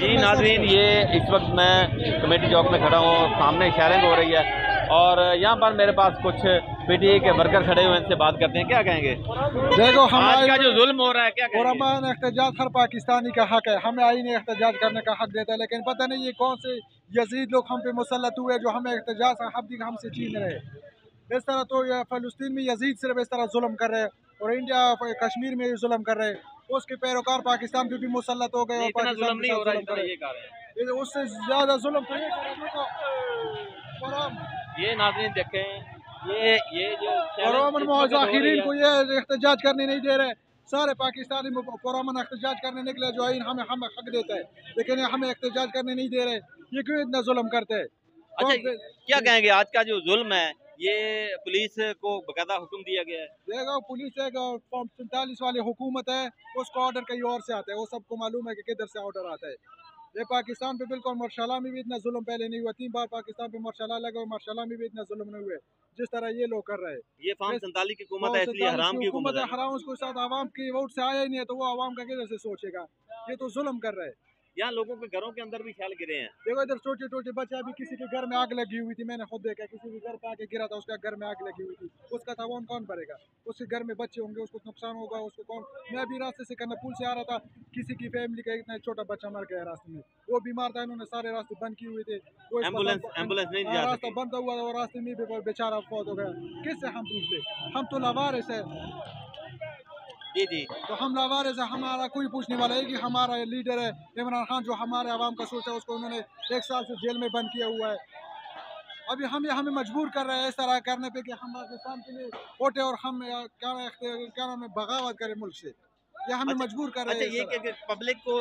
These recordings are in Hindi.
जी नाज़रीन, ये इस वक्त मैं कमेटी चौक में खड़ा हूँ, सामने शेयरिंग हो रही है और यहाँ पर मेरे पास कुछ पीटीआई के वर्कर खड़े हुए हैं, इनसे बात करते हैं। क्या कहेंगे? देखो, आज का जो जुल्म हो रहा है, क्या कहेंगे? पुरअमन एहतजाज हर पाकिस्तानी का हक है, हमें आईनी एहतजाज करने का हक देता है, लेकिन पता नहीं ये कौन से यजीद लोग हम पे मुसल्लत हुए जो हमें एहतजाज का हक हमसे छीन रहे। इस तरह तो फ़लस्तीन में यजीद सिर्फ इस तरह जुल्म कर रहे हैं और इंडिया कश्मीर में भी जुल्म कर रहे हैं। उसके पैरोकार पाकिस्तान पे भी मुसल्लत हो गए और पाकिस्तान नहीं हो रहा है, ये कर रहे हैं। उससे ज़्यादा जुल्म तो ये नाज़रीन देखें, ये जो पुरअमन मुज़ाहिरीन को ये एहतजाज करने नहीं दे रहे। सारे पाकिस्तानी पुरअमन एहतजाज करने निकले जो आइन हमें हक देता है, लेकिन हमें एहतजाज करने नहीं दे रहे। ये क्यों इतना जुल्म करते हैं? अच्छा, क्या कहेंगे? आज का जो जुल्म है, ये पुलिस को बकायदा हुक्म दिया गया है। देखो, पुलिस एक 45 वाली हुकूमत है, उसको ऑर्डर कहीं और से आता है, वो सबको मालूम है कि किधर से ऑर्डर आता है। ये पाकिस्तान पे बिल्कुल मार्शाला में भी इतना जुल्म पहले नहीं हुआ। 3 बार पाकिस्तान पे मार्शाला लगा, मार्शाला में भी इतना जुल्म नहीं हुए जिस तरह ये लोग कर रहे हैं। ये फार्म 47 की हुकूमत है, इसलिए हराम की हुकूमत है। हराम उसके साथ आवाम की वोट से आया ही नहीं है, तो वो आवाम का किधर से सोचेगा? ये तो जुल्म कर रहे हैं। यहाँ लोगों के घरों के अंदर भी शैल गिरे हैं। देखो, इधर छोटे छोटे बच्चे, अभी किसी के घर में आग लगी हुई थी, मैंने खुद देखा, किसी के घर पे आके गिरा था, उसका घर में आग लगी हुई थी। उसका तावान कौन भरेगा? उसके घर में बच्चे होंगे, उसको नुकसान होगा, उसको कौन? मैं अभी रास्ते से पुल से आ रहा था, किसी की फैमिली का इतना छोटा बच्चा मर गया रास्ते में, वो बीमार था, इन्होंने सारे रास्ते बंद किए हुए थे, वो एम्बुलेंस नहीं जा रास्ता बंद हुआ था, वो रास्ते में बेचारा फौत हो गया। किससे हम पूछ ले? हम तो लावारिस है। जी जी, तो हम लावारिस है, हमारा कोई पूछने वाला है कि हमारा लीडर है इमरान खान, जो हमारे आवाम का सोचा, उसको उन्होंने 1 साल से जेल में बंद किया हुआ है। अभी हमें मजबूर कर रहे हैं इस तरह करने पे कि हम पाकिस्तान के लिए वोटे और हम क्या नाम है, बगावत करें मुल्क से। ये हमें मजबूर कर रहे हैं। ये कि पब्लिक को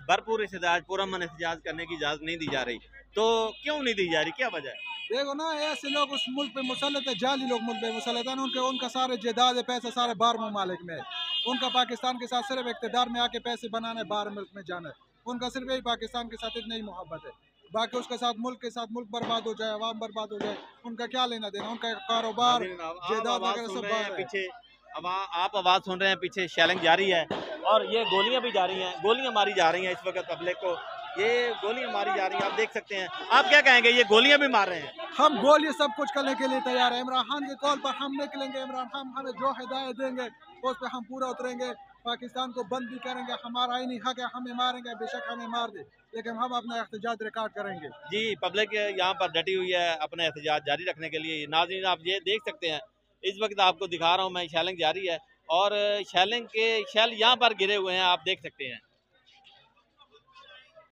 भरपूर एहतजाज, पुरअमन एहतजाज करने की इजाज़त नहीं दी जा रही, तो क्यों नहीं दी जा रही? क्या वजह है? देखो ना, ऐसे लोग उस मुल्क पे मुसल्लत है, जाली लोग मुल्क पे मुसल्लत है, उनका सारे जायदाद है, पैसा सारे बाहर ममालिक में है। उनका पाकिस्तान के साथ सिर्फ इक़्तिदार में आके पैसे बनाना है, बाहर मुल्क में जाना है। उनका सिर्फ यही पाकिस्तान के साथ इतनी ही मोहब्बत है। बाकी उसके साथ मुल्क बर्बाद हो जाए, अवाम बर्बाद हो जाए, उनका क्या लेना देना? उनका कारोबार, जायदाद वगैरह सब बाहर है। पीछे अब आप आवाज़ सुन रहे हैं, पीछे शेलिंग जारी है और ये गोलियां भी जा रही हैं, गोलियां मारी जा रही हैं इस वक्त पब्लिक को। ये गोलियां मारी जा रही हैं, आप देख सकते हैं। आप क्या कहेंगे? ये गोलियां भी मार रहे हैं। हम गोली सब कुछ करने के लिए तैयार है। इमरान खान के कॉल पर हम निकलेंगे, इमरान खान हमें जो हिदायत देंगे उस पर हम पूरा उतरेंगे। पाकिस्तान को बंद भी करेंगे, हमारा आईनी हक है, हमें मारेंगे, बेशक हमें मार दे, लेकिन हम अपना एहतजाज रिकॉर्ड करेंगे। जी, पब्लिक यहाँ पर डटी हुई है अपना एहतजाज जारी रखने के लिए। नाज़रीन, आप ये देख सकते हैं, इस वक्त आपको दिखा रहा हूँ मैं, शेलिंग जारी है और शेलिंग के शेल यहाँ पर गिरे हुए हैं, आप देख सकते हैं।